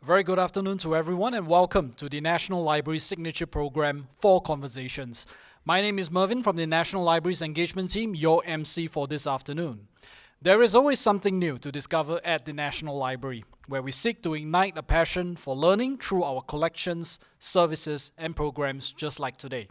Very good afternoon to everyone and welcome to the National Library's signature program, 4Conversations. My name is Mervyn from the National Library's engagement team, your MC for this afternoon. There is always something new to discover at the National Library, where we seek to ignite a passion for learning through our collections, services, and programs just like today.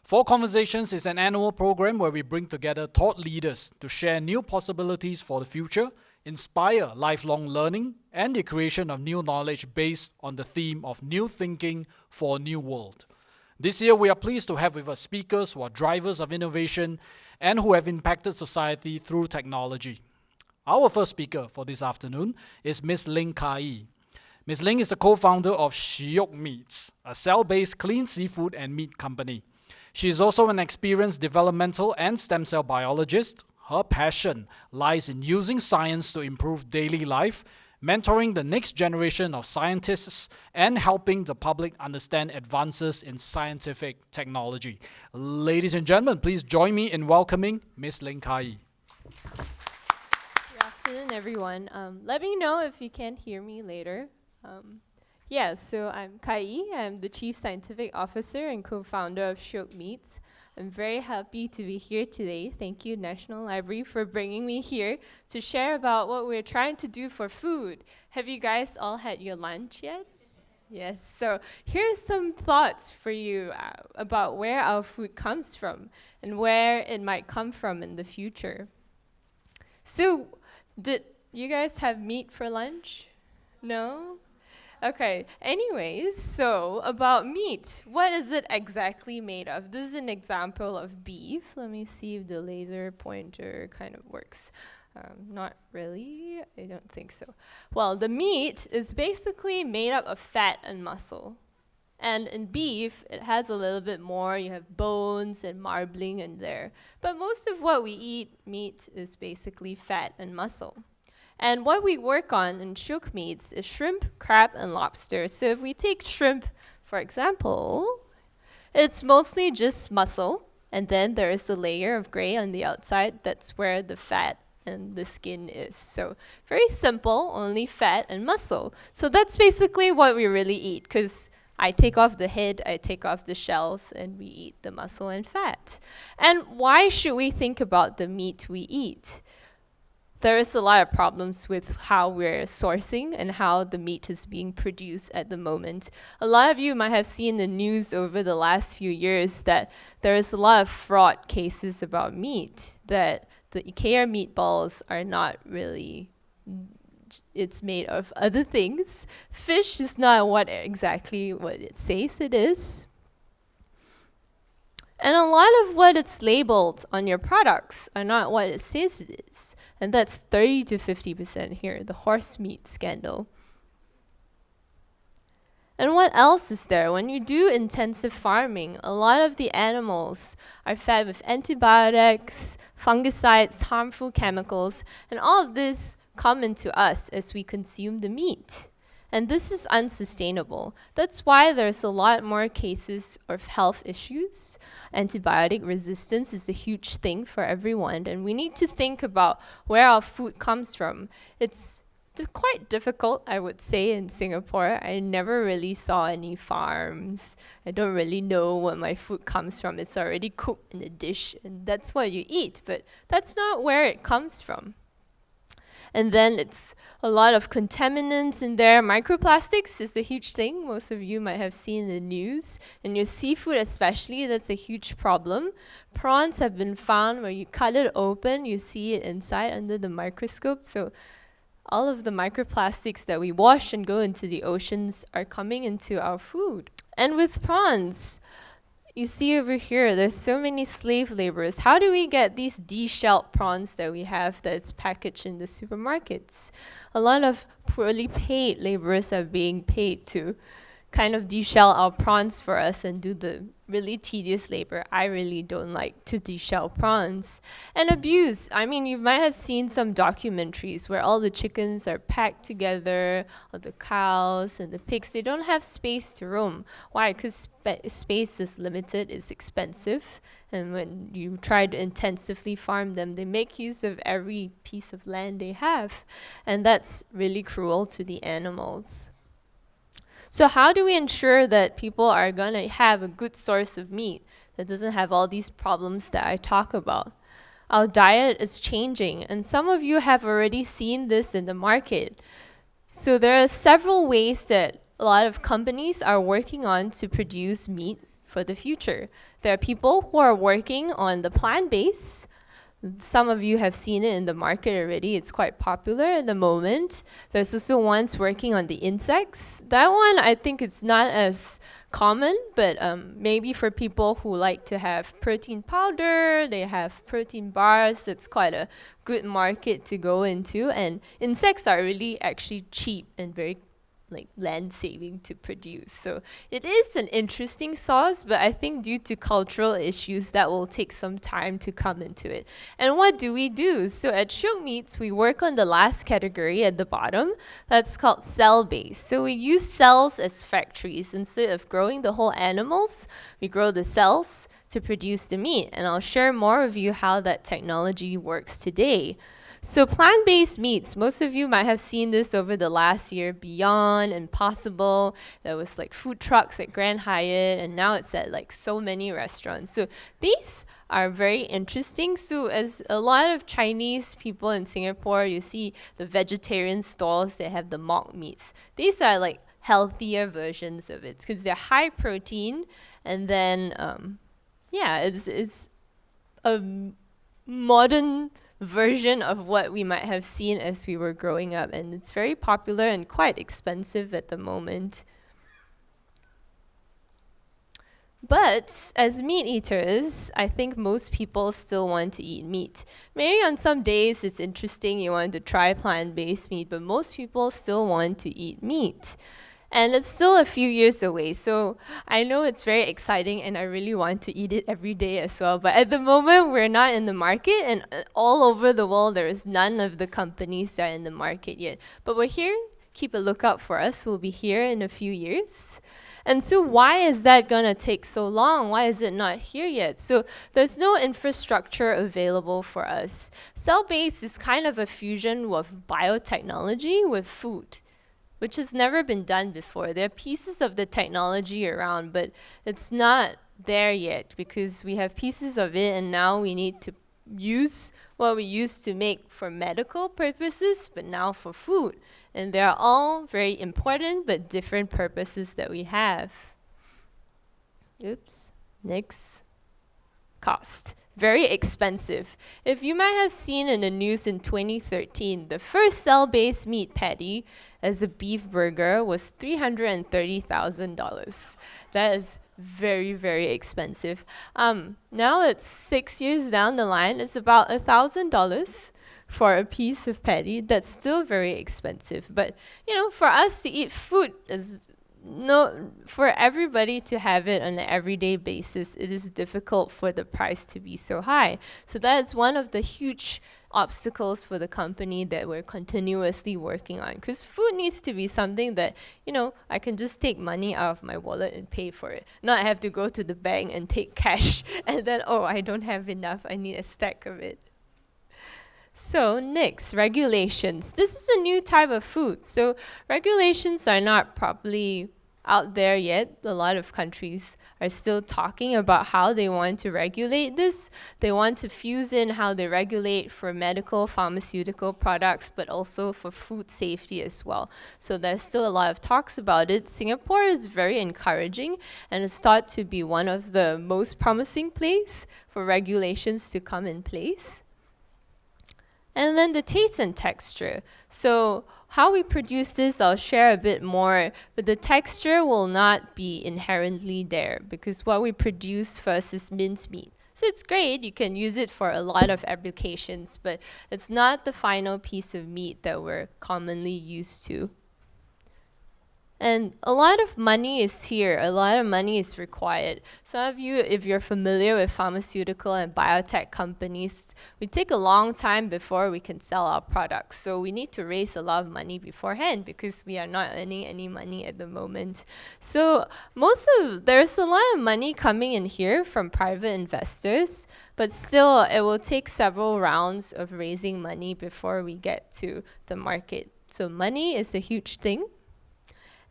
4Conversations is an annual program where we bring together thought leaders to share new possibilities for the future, inspire lifelong learning, and the creation of new knowledge based on the theme of new thinking for a new world. This year, we are pleased to have with us speakers who are drivers of innovation and who have impacted society through technology. Our first speaker for this afternoon is Ms. Ling Kai. Ms. Ling is the co-founder of Shiok Meats, a cell-based clean seafood and meat company. She is also an experienced developmental and stem cell biologist. Her passion lies in using science to improve daily life, mentoring the next generation of scientists, and helping the public understand advances in scientific technology. Ladies and gentlemen, please join me in welcoming Ms. Ling Kai. Good afternoon, everyone. Let me know if you can't hear me later. So I'm Kai. I'm the Chief Scientific Officer and co-founder of Shiok Meats. I'm very happy to be here today. Thank you, National Library, for bringing me here to share about what we're trying to do for food. Have you guys all had your lunch yet? Yes, so here's some thoughts for you about where our food comes from and where it might come from in the future. So, did you guys have meat for lunch? No? Okay, anyways, so about meat. What is it exactly made of? This is an example of beef. Let me see if the laser pointer kind of works. Not really, I don't think so. Well, the meat is basically made up of fat and muscle. And in beef, it has a little bit more. You have bones and marbling in there. But most of what we eat, meat, is basically fat and muscle. And what we work on in Shiok Meats is shrimp, crab, and lobster. So if we take shrimp, for example, it's mostly just muscle, and then there is a layer of gray on the outside. That's where the fat and the skin is. So very simple, only fat and muscle. So that's basically what we really eat, because I take off the head, I take off the shells, and we eat the muscle and fat. And why should we think about the meat we eat? There is a lot of problems with how we're sourcing and how the meat is being produced at the moment. A lot of you might have seen the news over the last few years that there is a lot of fraud cases about meat, that the IKEA meatballs are not really, it's made of other things. Fish is not exactly what it says it is. And a lot of what it's labeled on your products are not what it says it is. And that's 30 to 50% here, the horse meat scandal. And what else is there? When you do intensive farming, a lot of the animals are fed with antibiotics, fungicides, harmful chemicals, and all of this come into us as we consume the meat. And this is unsustainable. That's why there's a lot more cases of health issues. Antibiotic resistance is a huge thing for everyone, and we need to think about where our food comes from. It's quite difficult, I would say, in Singapore. I never really saw any farms. I don't really know where my food comes from. It's already cooked in a dish, and that's what you eat, but that's not where it comes from. And then it's a lot of contaminants in there. Microplastics is a huge thing. Most of you might have seen in the news. And your seafood especially, that's a huge problem. Prawns have been found where you cut it open, you see it inside under the microscope. So all of the microplastics that we wash and go into the oceans are coming into our food. And with prawns, you see over here, there's so many slave laborers. How do we get these deshelled prawns that we have that's packaged in the supermarkets? A lot of poorly paid laborers are being paid to kind of deshell our prawns for us and do the really tedious labor. I really don't like to deshell prawns. And abuse. I mean, you might have seen some documentaries where all the chickens are packed together, or the cows and the pigs. They don't have space to roam. Why? Because space is limited, it's expensive. And when you try to intensively farm them, they make use of every piece of land they have. And that's really cruel to the animals. So how do we ensure that people are going to have a good source of meat that doesn't have all these problems that I talk about? Our diet is changing, and some of you have already seen this in the market. So there are several ways that a lot of companies are working on to produce meat for the future. There are people who are working on the plant-based. Some of you have seen it in the market already. It's quite popular at the moment. There's also ones working on the insects. That one, I think it's not as common, but maybe for people who like to have protein powder, they have protein bars, that's quite a good market to go into. And insects are really actually cheap and very land saving to produce. So it is an interesting sauce, but I think due to cultural issues that will take some time to come into it. And what do we do? So at Shook Meats, we work on the last category at the bottom. That's called cell-based. So we use cells as factories. Instead of growing the whole animals, we grow the cells to produce the meat. And I'll share more of you how that technology works today. So plant-based meats, most of you might have seen this over the last year, Beyond, Impossible. There was food trucks at Grand Hyatt, and now it's at so many restaurants. So these are very interesting. So as a lot of Chinese people in Singapore, you see the vegetarian stalls, they have the mock meats. These are healthier versions of it because they're high protein, and then it's a modern version of what we might have seen as we were growing up, and it's very popular and quite expensive at the moment. But as meat eaters, I think most people still want to eat meat. Maybe on some days it's interesting, you want to try plant-based meat, but most people still want to eat meat. And it's still a few years away, so I know it's very exciting and I really want to eat it every day as well. But at the moment, we're not in the market, and all over the world, there is none of the companies that are in the market yet. But we're here. Keep a lookout for us. We'll be here in a few years. And so why is that going to take so long? Why is it not here yet? So there's no infrastructure available for us. Cell-based is kind of a fusion of biotechnology with food, which has never been done before. There are pieces of the technology around, but it's not there yet because we have pieces of it, and now we need to use what we used to make for medical purposes, but now for food. And they're all very important, but different purposes that we have. Oops, next. Cost. Very expensive. If you might have seen in the news in 2013, the first cell-based meat patty as a beef burger was $330,000. That is very, very expensive. Now it's 6 years down the line, it's about $1,000 for a piece of patty. That's still very expensive. But, for us to eat food is for everybody to have it on an everyday basis, it is difficult for the price to be so high. So that's one of the huge obstacles for the company that we're continuously working on, because food needs to be something that, I can just take money out of my wallet and pay for it, not have to go to the bank and take cash and then, I don't have enough, I need a stack of it. So next, regulations. This is a new type of food. So regulations are not properly out there yet. A lot of countries are still talking about how they want to regulate this. They want to fuse in how they regulate for medical, pharmaceutical products, but also for food safety as well. So there's still a lot of talks about it. Singapore is very encouraging and is thought to be one of the most promising places for regulations to come in place. And then the taste and texture. So how we produce this, I'll share a bit more, but the texture will not be inherently there because what we produce first is mincemeat. So it's great, you can use it for a lot of applications, but it's not the final piece of meat that we're commonly used to. And a lot of money is here. A lot of money is required. Some of you, if you're familiar with pharmaceutical and biotech companies, we take a long time before we can sell our products. So we need to raise a lot of money beforehand because we are not earning any money at the moment. So there's a lot of money coming in here from private investors, but still it will take several rounds of raising money before we get to the market. So money is a huge thing.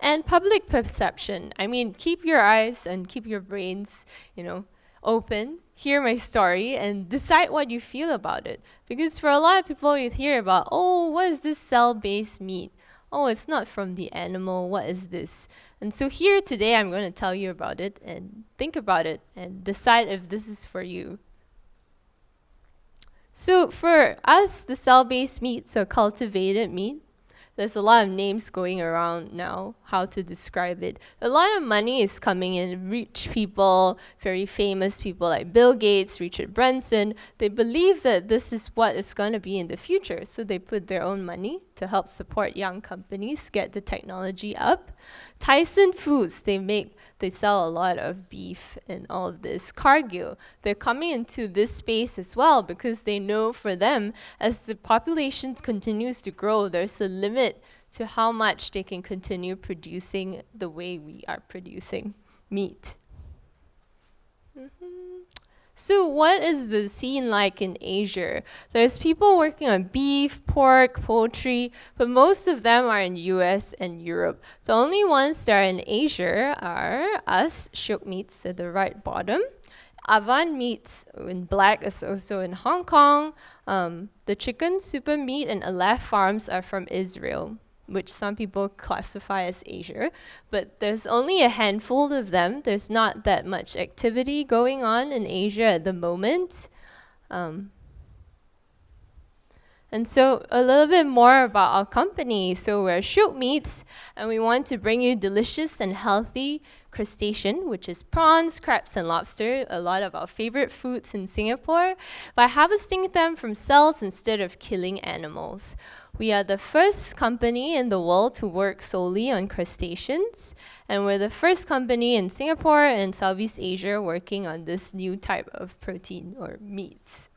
And public perception. I mean, keep your eyes and keep your brains, open. Hear my story and decide what you feel about it. Because for a lot of people, you hear about, oh, what is this cell-based meat? Oh, it's not from the animal. What is this? And so here today, I'm going to tell you about it and think about it and decide if this is for you. So for us, the cell-based meats are cultivated meat. There's a lot of names going around now, how to describe it. A lot of money is coming in. Rich people, very famous people like Bill Gates, Richard Branson, they believe that this is what it's going to be in the future. So they put their own money to help support young companies, get the technology up. Tyson Foods, they sell a lot of beef and all of this. Cargill, they're coming into this space as well because they know for them, as the population continues to grow, there's a limit to how much they can continue producing the way we are producing meat. So what is the scene like in Asia? There's people working on beef, pork, poultry, but most of them are in US and Europe. The only ones that are in Asia are us, Shiok Meats at the right bottom. Avan Meats in black is also in Hong Kong. The Chicken Super Meat and Aleph Farms are from Israel, which some people classify as Asia, but there's only a handful of them. There's not that much activity going on in Asia at the moment. And so a little bit more about our company. So we're Shiok Meats, and we want to bring you delicious and healthy crustacean, which is prawns, crabs, and lobster, a lot of our favorite foods in Singapore, by harvesting them from cells instead of killing animals. We are the first company in the world to work solely on crustaceans, and we're the first company in Singapore and Southeast Asia working on this new type of protein or meats.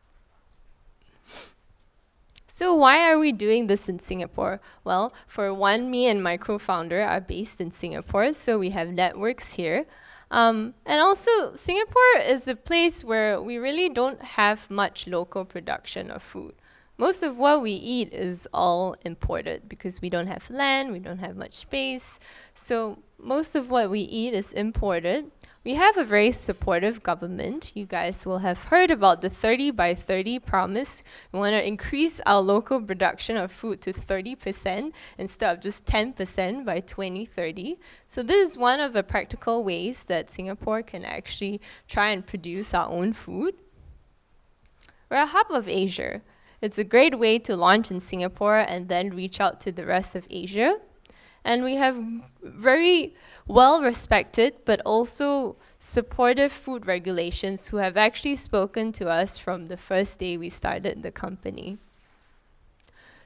So why are we doing this in Singapore? Well, for one, me and my co-founder are based in Singapore, so we have networks here. And also, Singapore is a place where we really don't have much local production of food. Most of what we eat is all imported because we don't have land, we don't have much space. So most of what we eat is imported. We have a very supportive government. You guys will have heard about the 30 by 30 promise. We want to increase our local production of food to 30% instead of just 10% by 2030. So this is one of the practical ways that Singapore can actually try and produce our own food. We're a hub of Asia. It's a great way to launch in Singapore and then reach out to the rest of Asia. And we have very well-respected but also supportive food regulations who have actually spoken to us from the first day we started the company.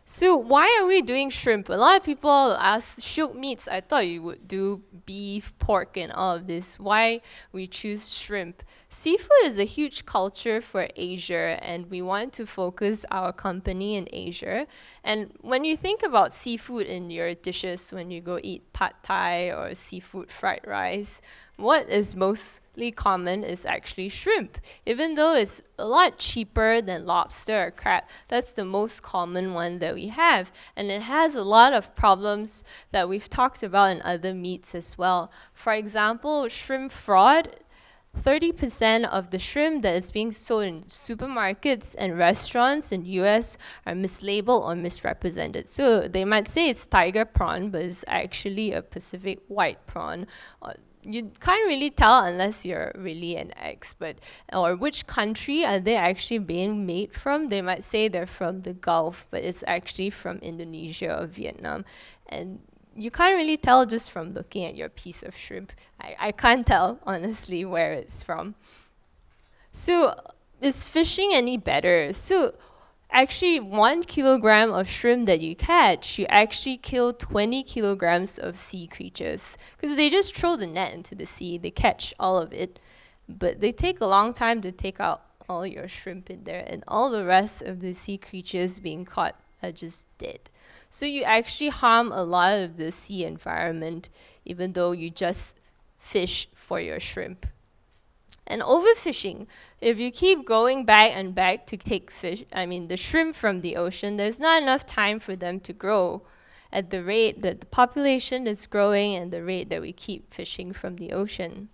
So why are we doing shrimp? A lot of people ask, Shiok Meats, I thought you would do beef, pork, and all of this. Why we choose shrimp? Seafood is a huge culture for Asia, and we want to focus our company in Asia. And when you think about seafood in your dishes, when you go eat pad thai or seafood fried rice, what is mostly common is actually shrimp. Even though it's a lot cheaper than lobster or crab, that's the most common one that we have. And it has a lot of problems that we've talked about in other meats as well. For example, shrimp fraud. 30% of the shrimp that is being sold in supermarkets and restaurants in US are mislabeled or misrepresented. So they might say it's tiger prawn, but it's actually a Pacific white prawn. You can't really tell unless you're really an expert. Or which country are they actually being made from? They might say they're from the Gulf, but it's actually from Indonesia or Vietnam. And you can't really tell just from looking at your piece of shrimp. I can't tell, honestly, where it's from. So is fishing any better? So actually 1 kilogram of shrimp that you catch, you actually kill 20 kilograms of sea creatures. Because they just throw the net into the sea, they catch all of it. But they take a long time to take out all your shrimp in there, and all the rest of the sea creatures being caught are just dead. So you actually harm a lot of the sea environment, even though you just fish for your shrimp. And overfishing, if you keep going back and back to take the shrimp from the ocean, there's not enough time for them to grow. at the rate that the population is growing and the rate that we keep fishing from the ocean.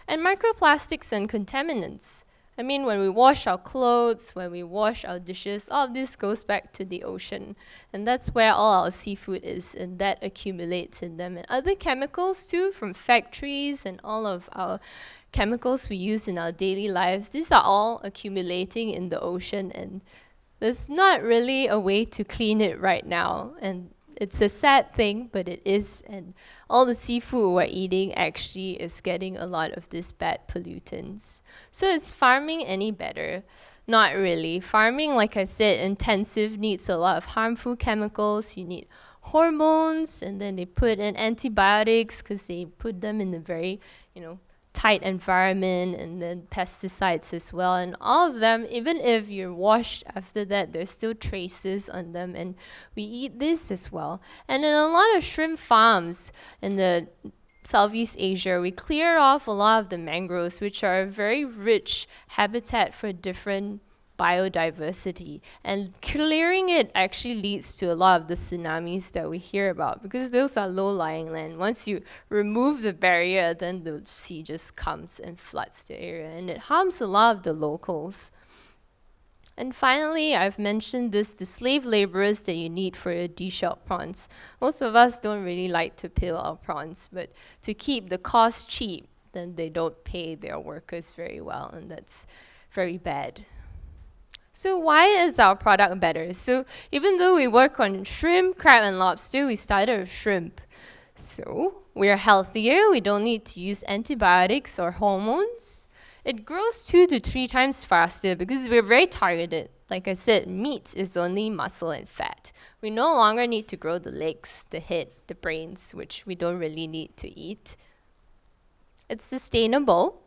And microplastics and contaminants. I mean, when we wash our clothes, when we wash our dishes, all of this goes back to the ocean. And that's where all our seafood is, and that accumulates in them. And other chemicals too, from factories and all of our chemicals we use in our daily lives, these are all accumulating in the ocean, and there's not really a way to clean it right now. And it's a sad thing, but it is. And all the seafood we're eating actually is getting a lot of these bad pollutants. So is farming any better? Not really. Farming, like I said, intensive, needs a lot of harmful chemicals. You need hormones, and then they put in antibiotics because they put them in a very, tight environment, and then pesticides as well. And all of them, even if you're washed after that, there's still traces on them, and we eat this as well. And in a lot of shrimp farms in the Southeast Asia, we clear off a lot of the mangroves, which are a very rich habitat for different biodiversity, and clearing it actually leads to a lot of the tsunamis that we hear about, because those are low-lying land. Once you remove the barrier, then the sea just comes and floods the area, and it harms a lot of the locals. And finally, I've mentioned the slave laborers that you need for your deshelled prawns. Most of us don't really like to peel our prawns, but to keep the cost cheap, then they don't pay their workers very well, and that's very bad. So why is our product better? So even though we work on shrimp, crab, and lobster, we started with shrimp. So we're healthier, we don't need to use antibiotics or hormones. It grows 2 to 3 times faster because we're very targeted. Like I said, meat is only muscle and fat. We no longer need to grow the legs, the head, the brains, which we don't really need to eat. It's sustainable.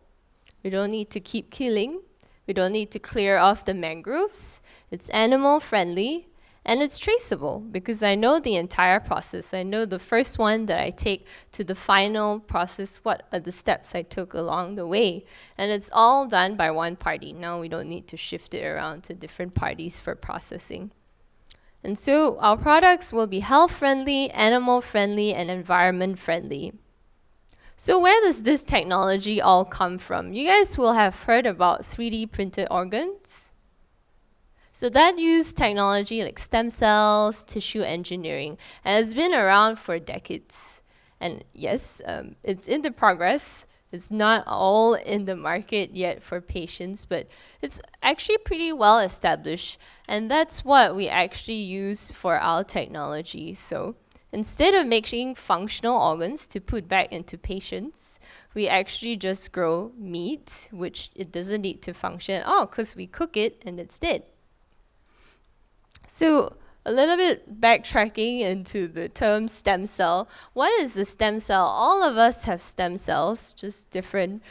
We don't need to keep killing. We don't need to clear off the mangroves. It's animal friendly, and it's traceable because I know the entire process. I know the first one that I take to the final process, what are the steps I took along the way. And it's all done by one party. Now we don't need to shift it around to different parties for processing. And so our products will be health friendly, animal friendly, and environment friendly. So where does this technology all come from? You guys will have heard about 3D printed organs. So that used technology like stem cells, tissue engineering, and it's been around for decades. And yes, it's in the progress. It's not all in the market yet for patients, but it's actually pretty well established. And that's what we actually use for our technology. So instead of making functional organs to put back into patients, we actually just grow meat, which it doesn't need to function at all because we cook it and it's dead. So a little bit backtracking into the term stem cell. What is a stem cell? All of us have stem cells, just different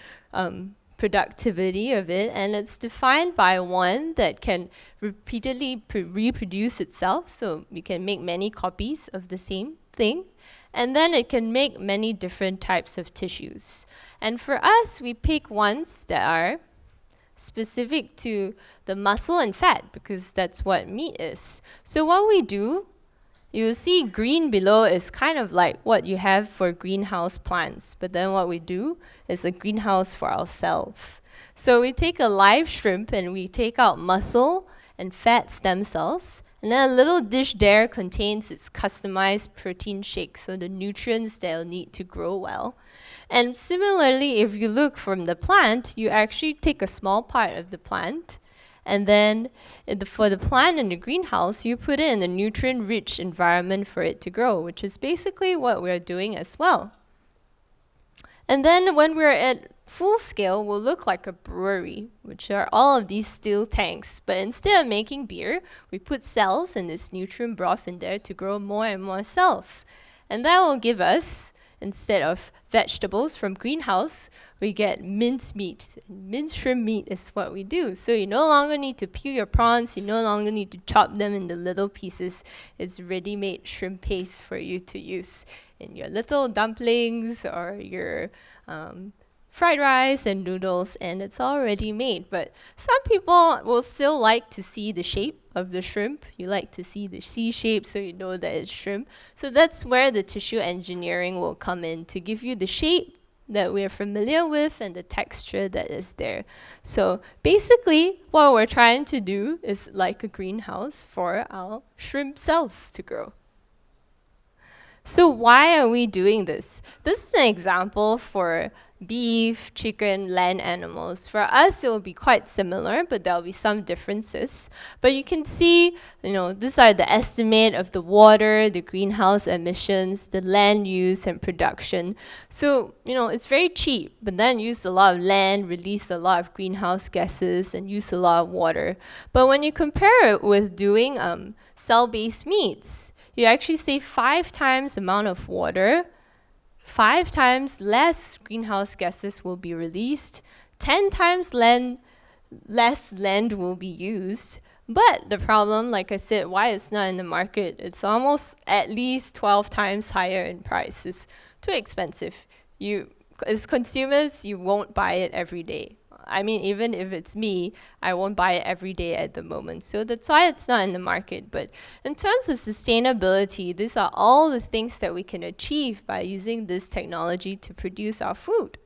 productivity of it, and it's defined by one that can repeatedly reproduce itself, so you can make many copies of the same thing, and then it can make many different types of tissues. And for us, we pick ones that are specific to the muscle and fat, because that's what meat is. So what we do, you'll see green below is kind of like what you have for greenhouse plants, but then what we do is a greenhouse for our cells. So we take a live shrimp and we take out muscle and fat stem cells, and then a little dish there contains its customized protein shake, so the nutrients they'll need to grow well. And similarly, if you look from the plant, you actually take a small part of the plant, and then for the plant in the greenhouse, you put it in a nutrient-rich environment for it to grow, which is basically what we're doing as well. And then when we're at full scale, we'll look like a brewery, which are all of these steel tanks. But instead of making beer, we put cells and this nutrient broth in there to grow more and more cells. And that will give us, instead of vegetables from greenhouse, we get minced meat. Minced shrimp meat is what we do. So you no longer need to peel your prawns, you no longer need to chop them into little pieces. It's ready-made shrimp paste for you to use in your little dumplings or your fried rice and noodles, and it's already made. But some people will still like to see the shape of the shrimp. You like to see the C shape so you know that it's shrimp. So that's where the tissue engineering will come in to give you the shape that we're familiar with and the texture that is there. So basically, what we're trying to do is like a greenhouse for our shrimp cells to grow. So why are we doing this? This is an example for beef, chicken, land animals. For us, it will be quite similar, but there'll be some differences. But you can see, these are the estimate of the water, the greenhouse emissions, the land use and production. So, it's very cheap, but then use a lot of land, release a lot of greenhouse gases, and use a lot of water. But when you compare it with doing cell-based meats, you actually save 5 times the amount of water, 5 times less greenhouse gases will be released, 10 times less land will be used. But the problem, like I said, why it's not in the market, it's almost at least 12 times higher in price. It's too expensive. As consumers, you won't buy it every day. I mean, even if it's me, I won't buy it every day at the moment. So that's why it's not in the market. But in terms of sustainability, these are all the things that we can achieve by using this technology to produce our food.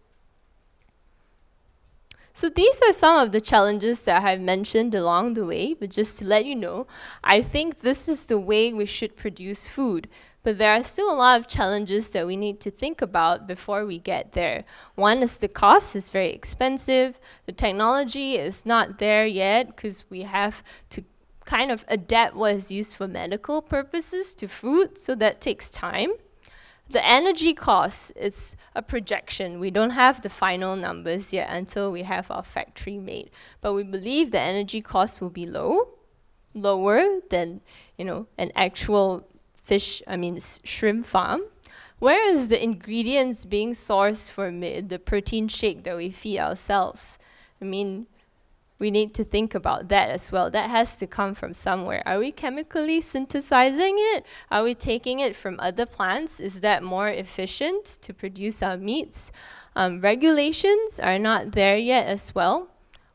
So these are some of the challenges that I've mentioned along the way, but just to let you know, I think this is the way we should produce food. But there are still a lot of challenges that we need to think about before we get there. One is the cost is very expensive. The technology is not there yet because we have to kind of adapt what is used for medical purposes to food, so that takes time. The energy cost, it's a projection. We don't have the final numbers yet until we have our factory made. But we believe the energy cost will be lower than, an actual shrimp farm. Where is the ingredients being sourced for the protein shake that we feed ourselves? We need to think about that as well. That has to come from somewhere. Are we chemically synthesizing it? Are we taking it from other plants? Is that more efficient to produce our meats? Regulations are not there yet as well.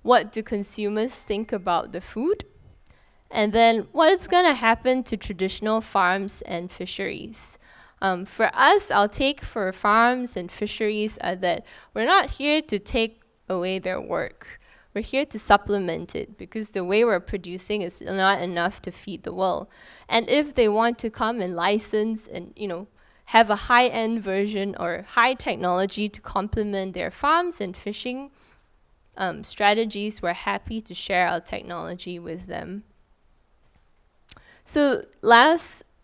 What do consumers think about the food? And then what is going to happen to traditional farms and fisheries? For us, our take for farms and fisheries are that we're not here to take away their work. We're here to supplement it because the way we're producing is not enough to feed the world. And if they want to come and license and, have a high-end version or high technology to complement their farms and fishing strategies, we're happy to share our technology with them. So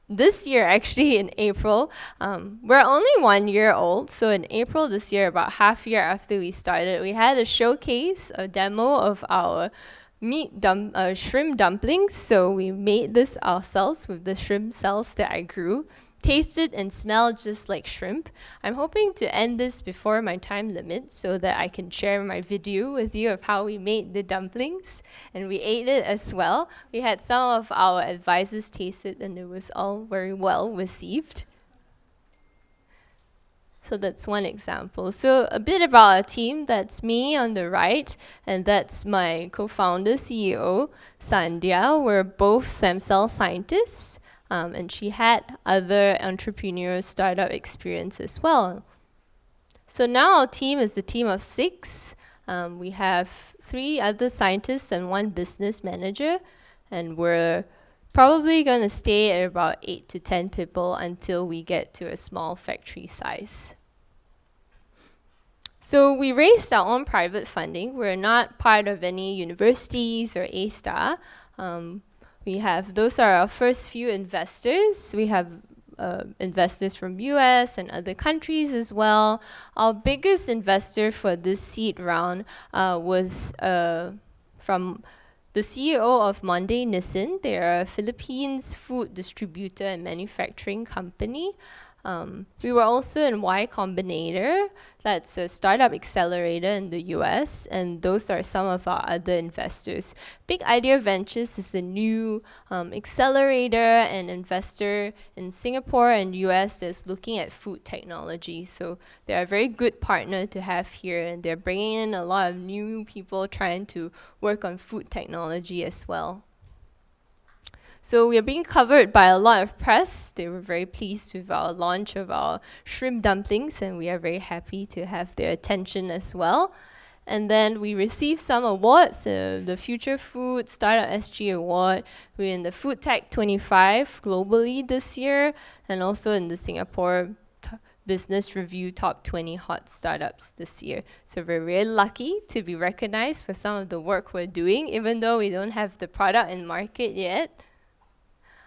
this year, actually in April, we're only 1 year old. So in April this year, about half year after we started, we had a showcase, a demo of our shrimp dumplings. So we made this ourselves with the shrimp cells that I grew. Tasted and smelled just like shrimp. I'm hoping to end this before my time limit so that I can share my video with you of how we made the dumplings, and we ate it as well. We had some of our advisors taste it, and it was all very well received. So that's one example. So a bit about our team. That's me on the right, and that's my co-founder, CEO, Sandhya. We're both stem cell scientists. And she had other entrepreneurial startup experience as well. So now our team is a team of 6. We have 3 other scientists and 1 business manager, and we're probably going to stay at about 8 to 10 people until we get to a small factory size. So we raised our own private funding. We're not part of any universities or A-Star. Those are our first few investors. We have investors from US and other countries as well. Our biggest investor for this seed round was from the CEO of Monday Nissin. They are a Philippines food distributor and manufacturing company. We were also in Y Combinator, that's a startup accelerator in the US, and those are some of our other investors. Big Idea Ventures is a new accelerator and investor in Singapore and US that's looking at food technology. So they're a very good partner to have here, and they're bringing in a lot of new people trying to work on food technology as well. So we are being covered by a lot of press. They were very pleased with our launch of our shrimp dumplings, and we are very happy to have their attention as well. And then we received some awards, the Future Food Startup SG Award. We're in the Food Tech 25 globally this year, and also in the Singapore Business Review Top 20 Hot Startups this year. So we're very lucky to be recognized for some of the work we're doing, even though we don't have the product in market yet.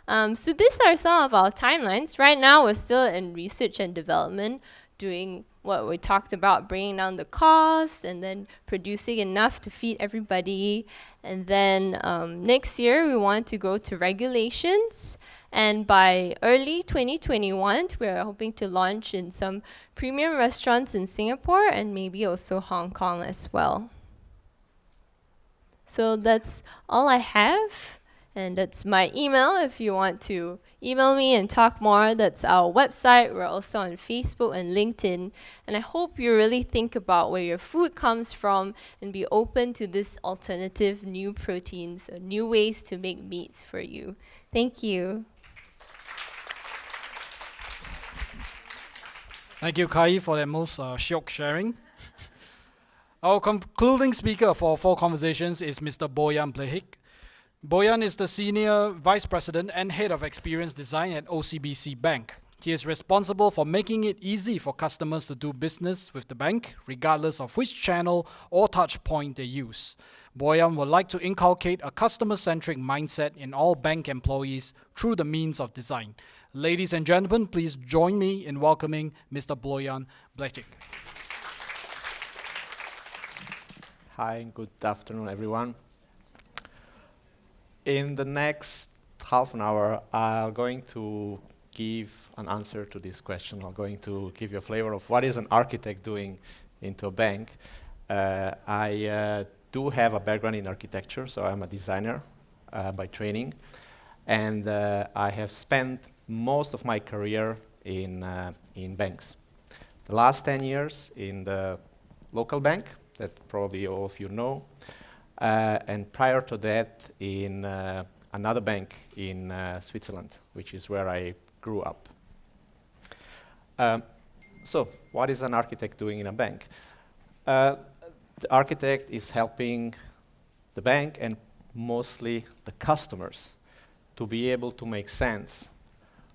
So these are some of our timelines. Right now, we're still in research and development, doing what we talked about, bringing down the cost and then producing enough to feed everybody. And then next year, we want to go to regulations. And by early 2021, we're hoping to launch in some premium restaurants in Singapore and maybe also Hong Kong as well. So that's all I have. And that's my email if you want to email me and talk more. That's our website. We're also on Facebook and LinkedIn. And I hope you really think about where your food comes from and be open to this alternative new proteins, new ways to make meats for you. Thank you. Thank you, Kai, for that most shock sharing. Our concluding speaker for Four Conversations is Mr. Bojan Blecic. Bojan is the Senior Vice President and Head of Experience Design at OCBC Bank. He is responsible for making it easy for customers to do business with the bank, regardless of which channel or touch point they use. Bojan would like to inculcate a customer-centric mindset in all bank employees through the means of design. Ladies and gentlemen, please join me in welcoming Mr. Bojan Blecic. Hi, good afternoon, everyone. In the next half an hour, I'm going to give an answer to this question. I'm going to give you a flavor of what is an architect doing into a bank. I do have a background in architecture, so I'm a designer by training. And I have spent most of my career in banks. The last 10 years in the local bank, that probably all of you know, and prior to that in another bank in Switzerland, which is where I grew up. So what is an architect doing in a bank? The architect is helping the bank and mostly the customers to be able to make sense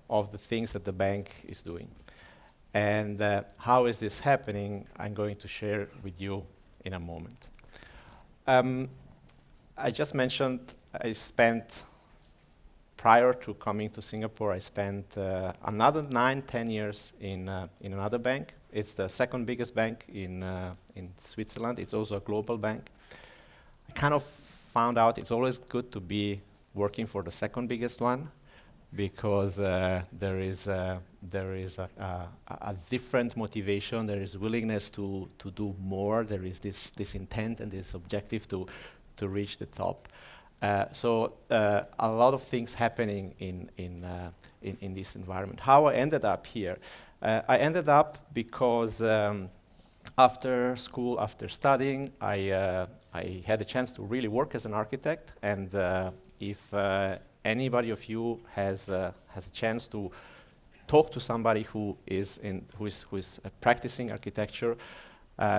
of the things that the bank is doing. And how is this happening? I'm going to share with you in a moment. I just mentioned I spent, prior to coming to Singapore, I spent another 9-10 years in another bank. It's the second biggest bank in Switzerland. It's also a global bank. I kind of found out it's always good to be working for the second biggest one, because there is a different motivation. There is willingness to do more. There is this intent and this objective to reach the top. So a lot of things happening in this environment. How I ended up here? I ended up because after school, after studying, I had a chance to really work as an architect. And if anybody of you has a chance to talk to somebody who is practicing architecture,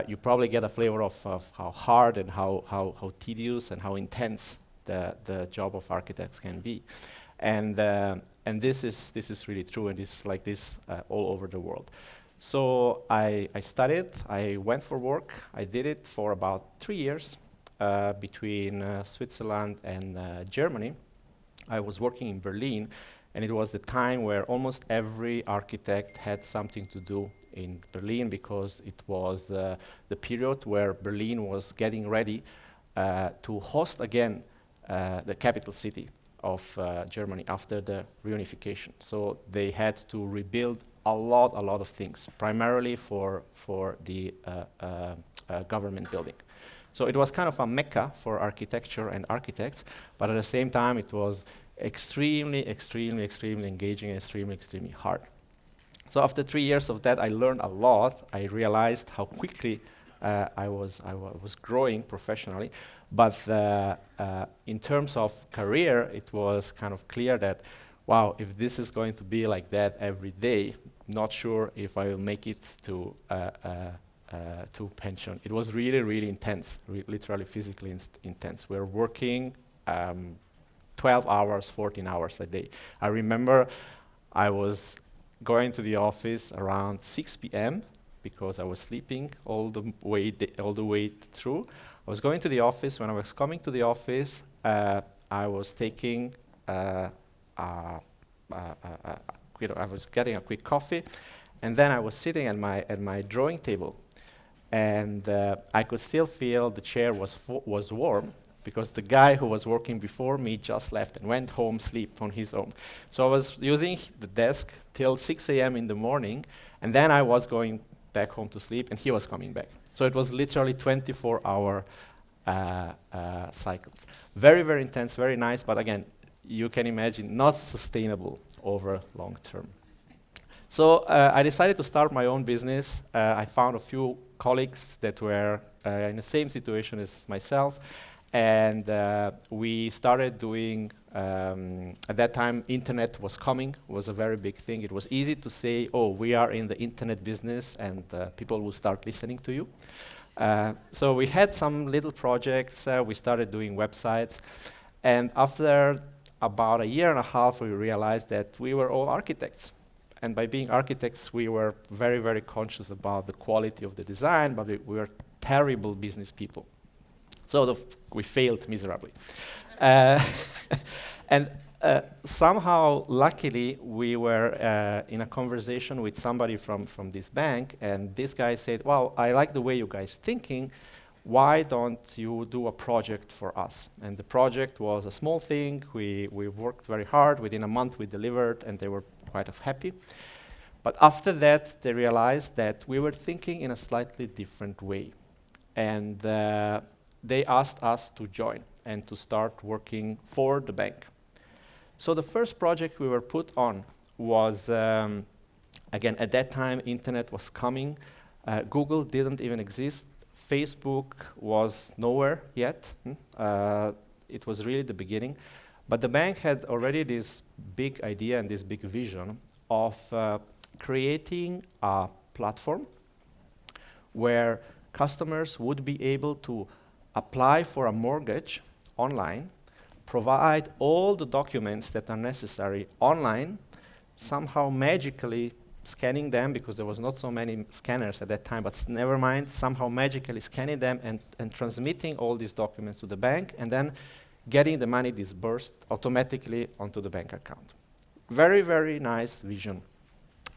you probably get a flavor of how hard and how tedious and how intense the job of architects can be. And this is really true, and it's like this all over the world. So I studied, I went for work, I did it for about 3 years between Switzerland and Germany. I was working in Berlin, and it was the time where almost every architect had something to do in Berlin, because it was the period where Berlin was getting ready to host again the capital city of Germany after the reunification. So they had to rebuild a lot of things, primarily for the government building. So it was kind of a mecca for architecture and architects, but at the same time it was extremely engaging and extremely hard. So after 3 years of that, I learned a lot. I realized how quickly I was growing professionally. But in terms of career, it was kind of clear that, wow, if this is going to be like that every day, not sure if I will make it to pension. It was really intense, literally physically intense. We're working 12 hours, 14 hours a day. I remember I was going to the office around 6 p.m. because I was sleeping all the way through. I was going to the office. When I was coming to the office, I was taking I was getting a quick coffee, and then I was sitting at my drawing table, and I could still feel the chair was warm, because the guy who was working before me just left and went home, sleep on his own. So I was using the desk till 6 a.m. in the morning, and then I was going back home to sleep, and he was coming back. So it was literally 24-hour cycles. Very intense, very nice, but again, you can imagine not sustainable over long term. So I decided to start my own business. I found a few colleagues that were in the same situation as myself, and we started doing, at that time, internet was coming, was a very big thing. It was easy to say, oh, we are in the internet business, and people will start listening to you. So we had some little projects, we started doing websites, and after about a year and a half, we realized that we were all architects. And by being architects, we were very conscious about the quality of the design, but we were terrible business people. So we failed miserably. And somehow, luckily, we were in a conversation with somebody from this bank, and this guy said, well, I like the way you guys thinking. Why don't you do a project for us? And the project was a small thing. We worked very hard. Within a month, we delivered, and they were quite happy. But after that, they realized that we were thinking in a slightly different way. And they asked us to join and to start working for the bank. So the first project we were put on was, again, at that time, internet was coming. Google didn't even exist. Facebook was nowhere yet. It was really the beginning. But the bank had already this big idea and this big vision of creating a platform where customers would be able to apply for a mortgage online, provide all the documents that are necessary online, somehow magically scanning them, because there was not so many scanners at that time, but never mind, somehow magically scanning them and transmitting all these documents to the bank, and then getting the money disbursed automatically onto the bank account. Very nice vision.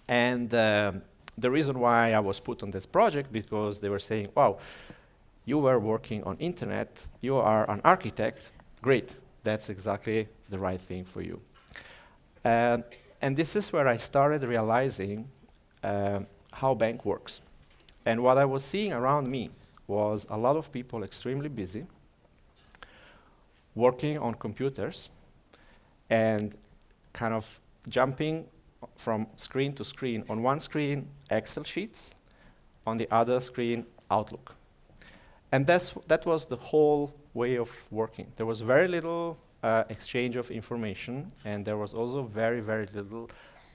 And the reason why I was put on this project, because they were saying, wow, you were working on internet, you are an architect, great, that's exactly the right thing for you. And this is where I started realizing how bank works. And what I was seeing around me was a lot of people extremely busy, working on computers, and kind of jumping from screen to screen. On one screen, Excel sheets, on the other screen, Outlook. And that was the whole way of working. There was very little exchange of information, and there was also very little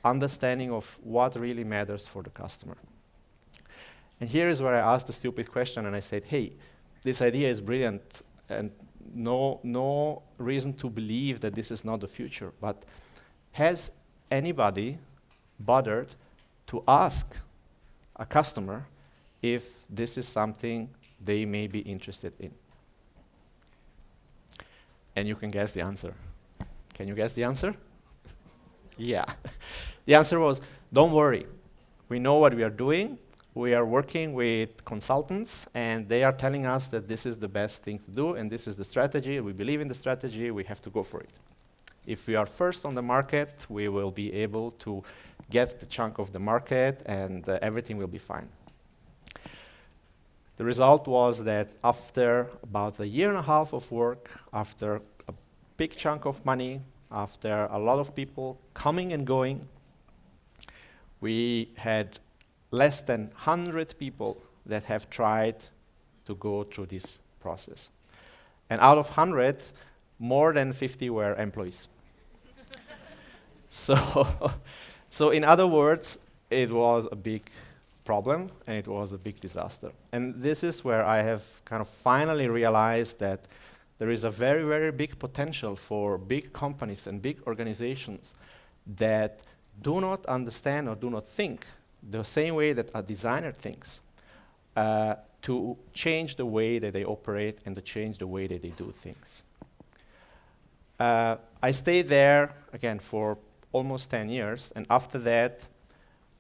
understanding of what really matters for the customer. And here is where I asked the stupid question, and I said, hey, this idea is brilliant, and no reason to believe that this is not the future, but has anybody bothered to ask a customer if this is something they may be interested in? And you can guess the answer. Can you guess the answer? Yeah. The answer was, don't worry. We know what we are doing. We are working with consultants, and they are telling us that this is the best thing to do, and this is the strategy. We believe in the strategy. We have to go for it. If we are first on the market, we will be able to get the chunk of the market and everything will be fine. The result was that after about a year and a half of work, after a big chunk of money, after a lot of people coming and going, we had less than 100 people that have tried to go through this process. And out of 100, more than 50 were employees. So in other words, it was a big problem and it was a big disaster. And this is where I have kind of finally realized that there is a very, very big potential for big companies and big organizations that do not understand or do not think the same way that a designer thinks, to change the way that they operate and to change the way that they do things. I stayed there, again, for almost 10 years, and after that,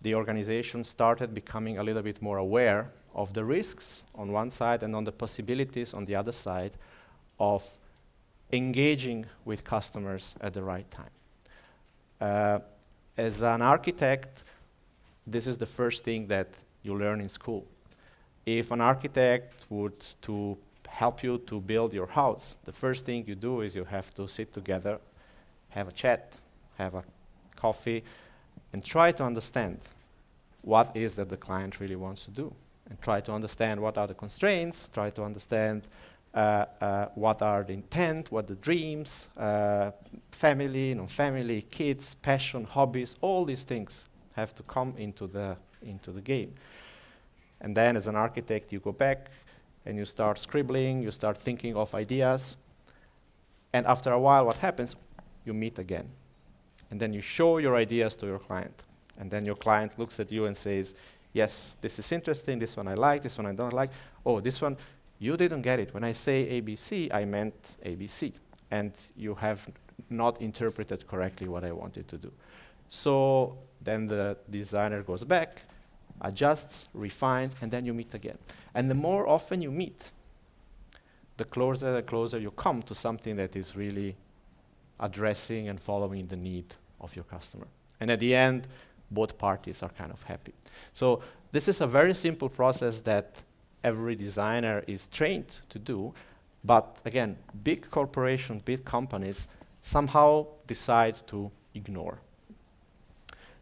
the organization started becoming a little bit more aware of the risks on one side and on the possibilities on the other side of engaging with customers at the right time. As an architect, this is the first thing that you learn in school. If an architect would to help you to build your house, the first thing you do is you have to sit together, have a chat, have a coffee, and try to understand what is that the client really wants to do, and try to understand what are the constraints, try to understand what are the intent, what the dreams, family, non-family, kids, passion, hobbies, all these things have to come into the game. And then as an architect, you go back and you start scribbling, you start thinking of ideas, and after a while, what happens? You meet again. And then you show your ideas to your client. And then your client looks at you and says, yes, this is interesting, this one I like, this one I don't like. Oh, this one, you didn't get it. When I say ABC, I meant ABC. And you have not interpreted correctly what I wanted to do. So then the designer goes back, adjusts, refines, and then you meet again. And the more often you meet, the closer and closer you come to something that is really addressing and following the need of your customer. And at the end, both parties are kind of happy. So this is a very simple process that every designer is trained to do, but again, big corporations, big companies somehow decide to ignore.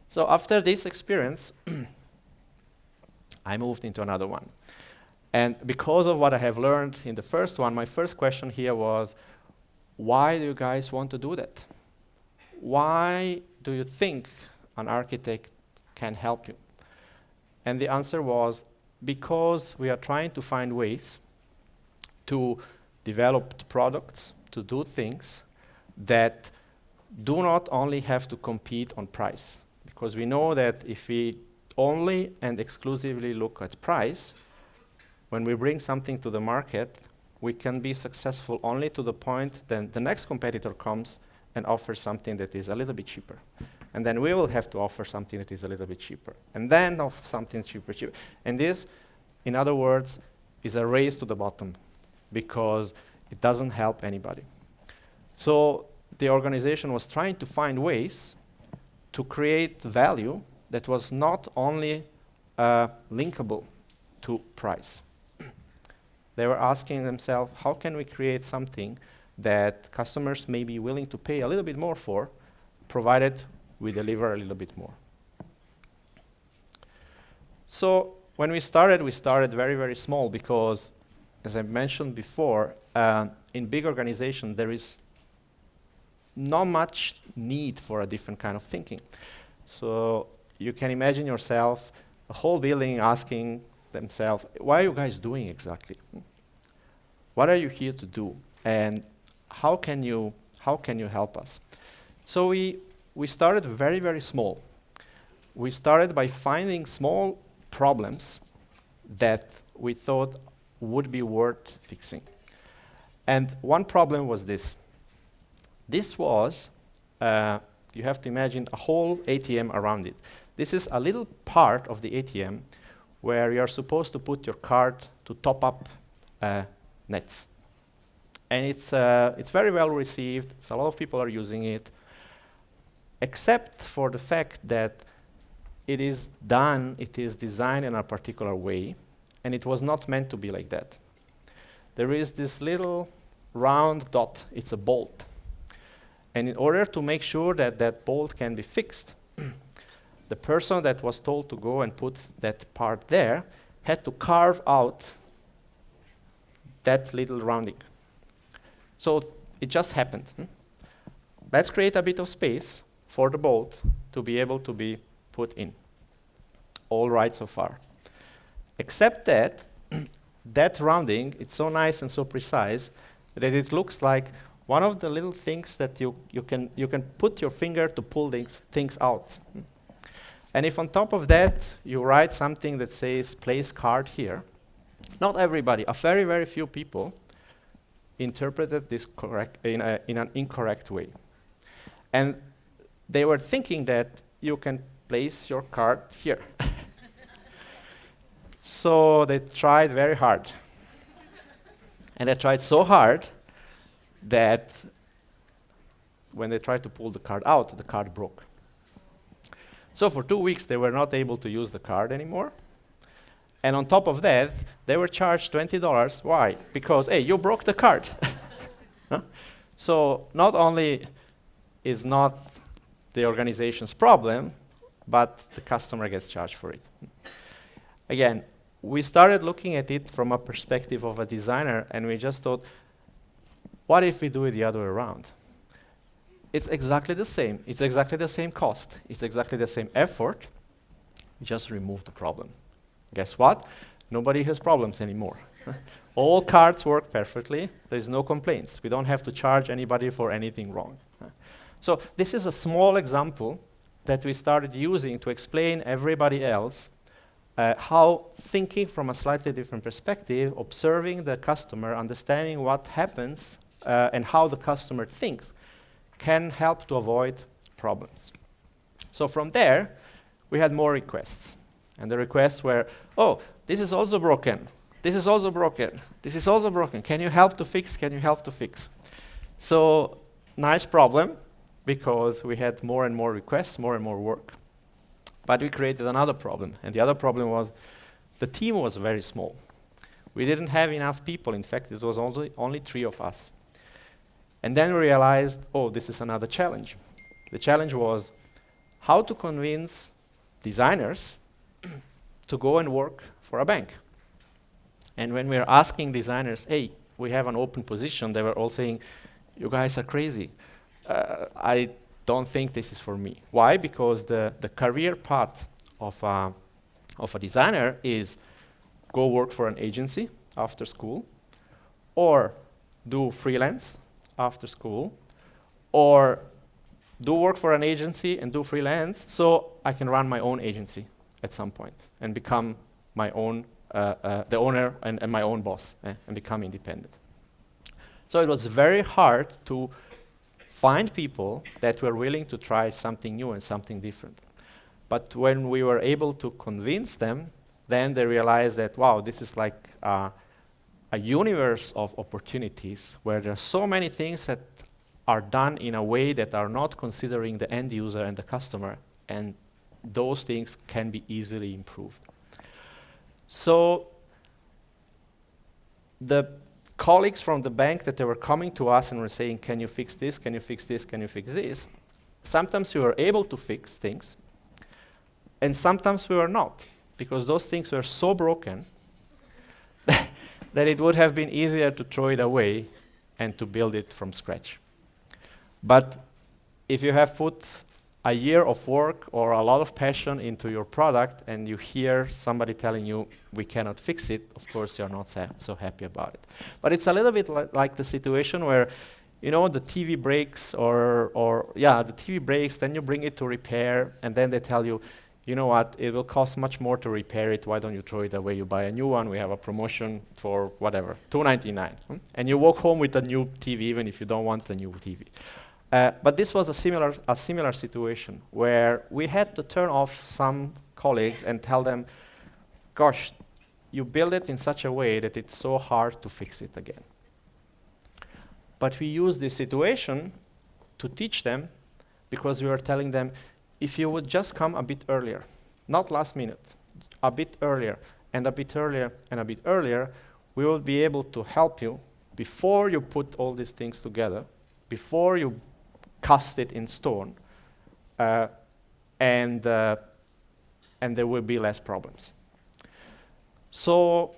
So after this experience, I moved into another one. And because of what I have learned in the first one, my first question here was, why do you guys want to do that? Why do you think an architect can help you? And the answer was, because we are trying to find ways to develop products, to do things that do not only have to compete on price. Because we know that if we only and exclusively look at price, when we bring something to the market, we can be successful only to the point that the next competitor comes and offers something that is a little bit cheaper. And then we will have to offer something that is a little bit cheaper. And then offer something cheaper. And this, in other words, is a race to the bottom because it doesn't help anybody. So the organization was trying to find ways to create value that was not only linkable to price. They were asking themselves, how can we create something that customers may be willing to pay a little bit more for, provided we deliver a little bit more. So when we started very, very small because, as I mentioned before, in big organizations, there is not much need for a different kind of thinking. So you can imagine yourself, a whole building asking themselves, what are you guys doing exactly? What are you here to do? And how can you help us? So we started very, very small. We started by finding small problems that we thought would be worth fixing. And one problem was this. This was, you have to imagine a whole ATM around it. This is a little part of the ATM where you're supposed to put your card to top up nets. And it's very well received. So a lot of people are using it, except for the fact that it is designed in a particular way, and it was not meant to be like that. There is this little round dot, it's a bolt. And in order to make sure that that bolt can be fixed, the person that was told to go and put that part there had to carve out that little rounding. So it just happened. Let's create a bit of space for the bolt to be able to be put in. All right so far. Except that that rounding, it's so nice and so precise that it looks like one of the little things that you can put your finger to pull these things out. And if on top of that you write something that says place card here, not everybody, a very, very few people interpreted this in an incorrect way. And they were thinking that you can place your card here. So they tried very hard. And they tried so hard that when they tried to pull the card out, the card broke. So for 2 weeks, they were not able to use the card anymore. And on top of that, they were charged $20. Why? Because, hey, you broke the card. Huh? So not only is not the organization's problem, but the customer gets charged for it. Again, we started looking at it from a perspective of a designer, and we just thought, what if we do it the other way around? It's exactly the same. It's exactly the same cost. It's exactly the same effort. We just remove the problem. Guess what? Nobody has problems anymore. All cards work perfectly. There's no complaints. We don't have to charge anybody for anything wrong. So this is a small example that we started using to explain everybody else how thinking from a slightly different perspective, observing the customer, understanding what happens and how the customer thinks can help to avoid problems. So from there, we had more requests. And the requests were, oh, this is also broken. This is also broken. This is also broken. Can you help to fix? Can you help to fix? So nice problem, because we had more and more requests, more and more work. But we created another problem. And the other problem was the team was very small. We didn't have enough people. In fact, it was only 3 of us. And then we realized, oh, this is another challenge. The challenge was how to convince designers to go and work for a bank. And when we were asking designers, hey, we have an open position, they were all saying, you guys are crazy. I don't think this is for me. Why? Because the career path of a designer is go work for an agency after school, or do freelance after school, or do work for an agency and do freelance so I can run my own agency at some point and become my own, the owner and my own boss and become independent. So it was very hard to find people that were willing to try something new and something different. But when we were able to convince them, then they realized that, wow, this is like a universe of opportunities where there are so many things that are done in a way that are not considering the end user and the customer, and those things can be easily improved. So the colleagues from the bank that they were coming to us and were saying, can you fix this, can you fix this, can you fix this? Sometimes we were able to fix things, and sometimes we were not, because those things were so broken that it would have been easier to throw it away and to build it from scratch. But if you have put a year of work or a lot of passion into your product and you hear somebody telling you we cannot fix it, of course you're not so happy about it. But it's a little bit like the situation where, you know, the TV breaks the TV breaks, then you bring it to repair, and then they tell you, you know what, it will cost much more to repair it, why don't you throw it away, you buy a new one, we have a promotion for whatever, $2.99. And you walk home with a new TV even if you don't want a new TV. But this was a similar situation where we had to turn off some colleagues and tell them, gosh, you build it in such a way that it's so hard to fix it again. But we use this situation to teach them, because we were telling them, if you would just come a bit earlier, not last minute, a bit earlier, and a bit earlier, and a bit earlier, we will be able to help you before you put all these things together, before you cast it in stone, and there will be less problems. So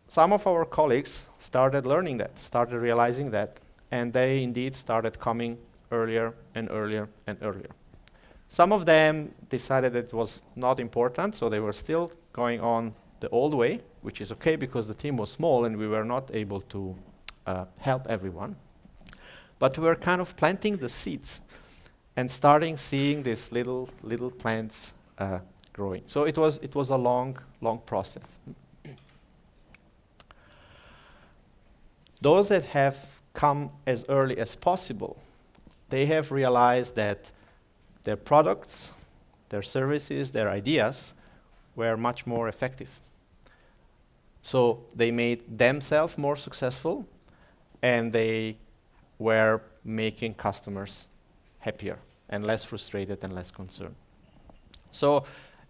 some of our colleagues started learning that, started realizing that, and they indeed started coming earlier and earlier and earlier. Some of them decided it was not important, so they were still going on the old way, which is okay because the team was small and we were not able to help everyone. But we were kind of planting the seeds and starting seeing these little plants growing. So it was a long process. Those that have come as early as possible, they have realized that their products, their services, their ideas were much more effective. So they made themselves more successful, and they were making customers happier and less frustrated and less concerned. So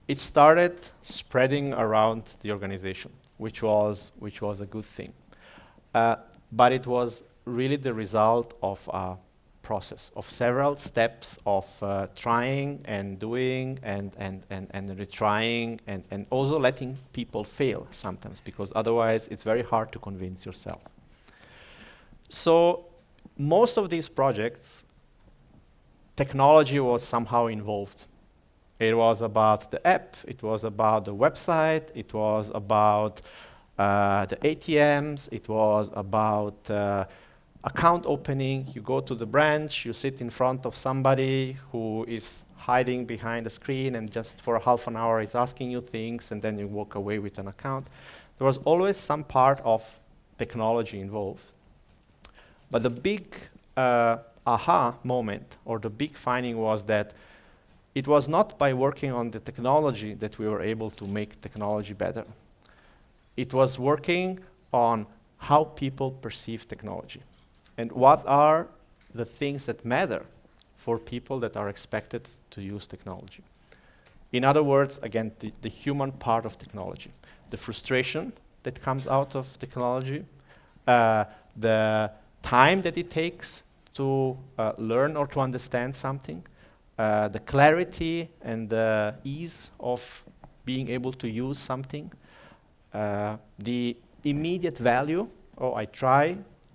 it started spreading around the organization, which was a good thing. But it was really the result of a process, of several steps of trying and doing and retrying and also letting people fail sometimes, because otherwise it's very hard to convince yourself. So most of these projects, technology was somehow involved. It was about the app, it was about the website, it was about the ATMs, it was about account opening. You go to the branch, you sit in front of somebody who is hiding behind the screen and just for half an hour is asking you things, and then you walk away with an account. There was always some part of technology involved. But the big aha moment, or the big finding, was that it was not by working on the technology that we were able to make technology better. It was working on how people perceive technology and what are the things that matter for people that are expected to use technology. In other words, again, the human part of technology, the frustration that comes out of technology, the time that it takes to learn or to understand something, the clarity and the ease of being able to use something, the immediate value. Oh,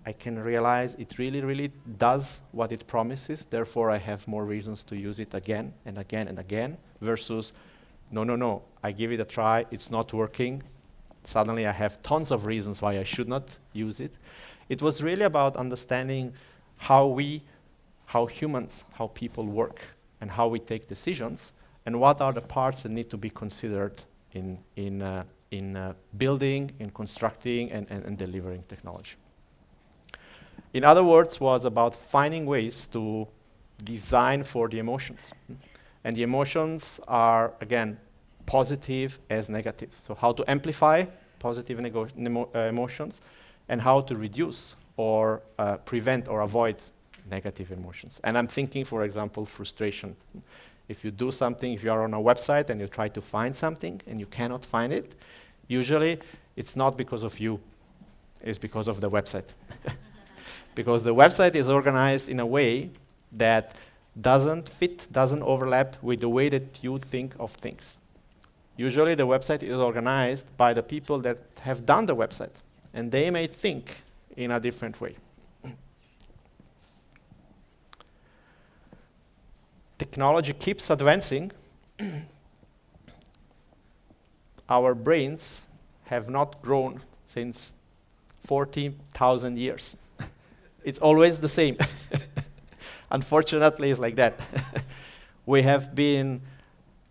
I can realize it really does what it promises, therefore I have more reasons to use it again and again and again, versus no, I give it a try, it's not working, suddenly I have tons of reasons why I should not use it. It was really about understanding how humans, how people work, and how we take decisions, and what are the parts that need to be considered in building, in constructing, and delivering technology. In other words, was about finding ways to design for the emotions. And the emotions are, again, positive as negative. So how to amplify positive emotions, and how to reduce or prevent or avoid negative emotions. And I'm thinking, for example, frustration. If you do something, if you are on a website and you try to find something and you cannot find it, usually it's not because of you, it's because of the website. Because the website is organized in a way that doesn't fit, doesn't overlap with the way that you think of things. Usually the website is organized by the people that have done the website, and they may think in a different way. Technology keeps advancing. Our brains have not grown since 40,000 years. It's always the same. Unfortunately, it's like that. We have been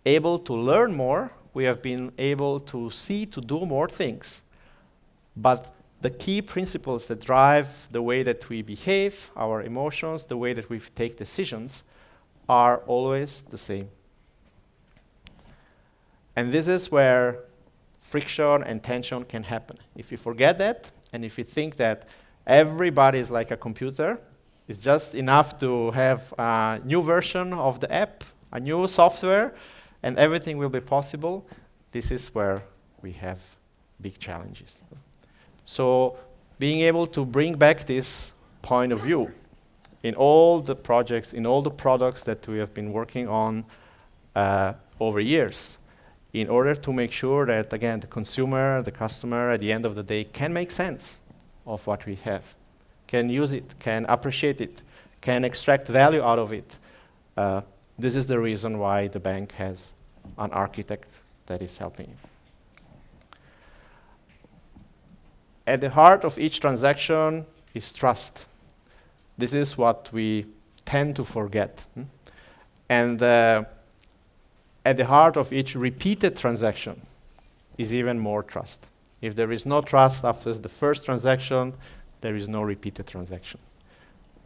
able to learn more, we have been able to see, to do more things, but the key principles that drive the way that we behave, our emotions, the way that we take decisions, are always the same. And this is where friction and tension can happen. If you forget that, and if you think that everybody is like a computer, It's just enough to have a new version of the app, a new software, and everything will be possible. This is where we have big challenges. So being able to bring back this point of view in all the projects, in all the products that we have been working on over years, in order to make sure that, again, the consumer, the customer, at the end of the day, can make sense of what we have, can use it, can appreciate it, can extract value out of it. This is the reason why the bank has an architect that is helping you. At the heart of each transaction is trust. This is what we tend to forget. And at the heart of each repeated transaction is even more trust. If there is no trust after the first transaction, there is no repeated transaction.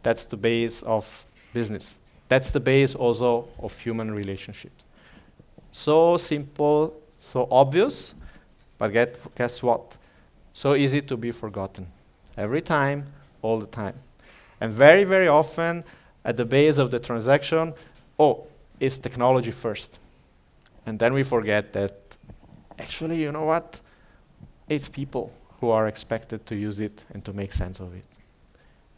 That's the base of business. That's the base also of human relationships. So simple, so obvious, but guess what? So easy to be forgotten. Every time, all the time. And very, very often, at the base of the transaction, it's technology first. And then we forget that, actually, you know what? It's people who are expected to use it and to make sense of it.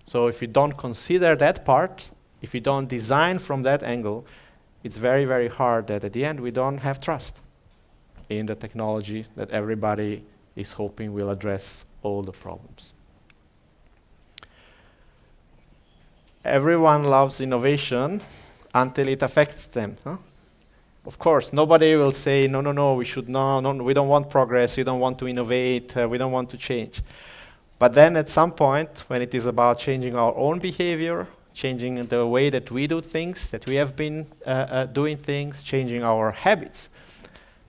So if you don't consider that part, if you don't design from that angle, it's very, very hard that at the end we don't have trust in the technology that everybody is hoping will address all the problems. Everyone loves innovation until it affects them. Huh? Of course, nobody will say, no, we should no, we don't want progress, we don't want to innovate, we don't want to change. But then at some point, when it is about changing our own behavior, changing the way that we do things, that we have been doing things, changing our habits,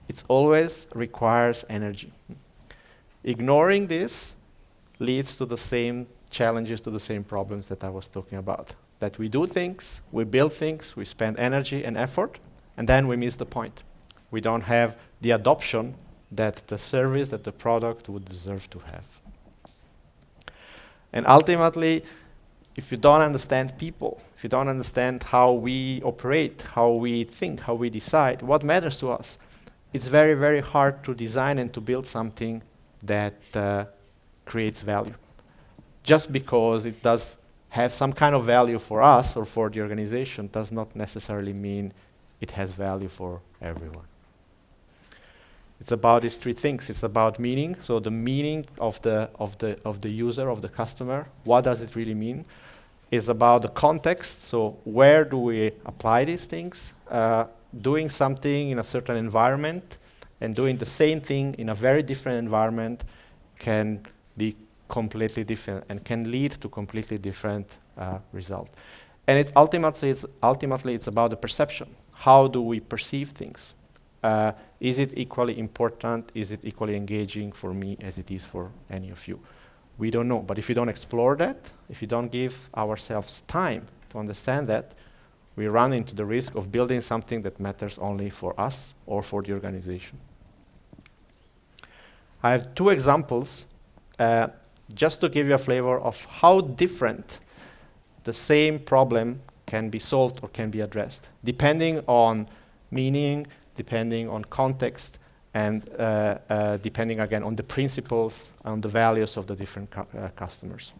it always requires energy. Ignoring this leads to the same challenges, to the same problems that I was talking about. That we do things, we build things, we spend energy and effort, and then we miss the point. We don't have the adoption that the service, that the product would deserve to have. And ultimately, if you don't understand people, if you don't understand how we operate, how we think, how we decide, what matters to us, it's very, very hard to design and to build something that creates value. Just because it does have some kind of value for us or for the organization does not necessarily mean it has value for everyone. It's about these three things. It's about meaning, so the meaning of the user, of the customer. What does it really mean? It's about the context, so where do we apply these things? Doing something in a certain environment and doing the same thing in a very different environment can be completely different and can lead to completely different result. And it's ultimately it's about the perception. How do we perceive things? Is it equally important? Is it equally engaging for me as it is for any of you? We don't know. But if you don't explore that, if you don't give ourselves time to understand that, we run into the risk of building something that matters only for us or for the organization. I have two examples just to give you a flavor of how different the same problem can be solved or can be addressed, depending on meaning, depending on context, and depending again on the principles, on the values of the different customers.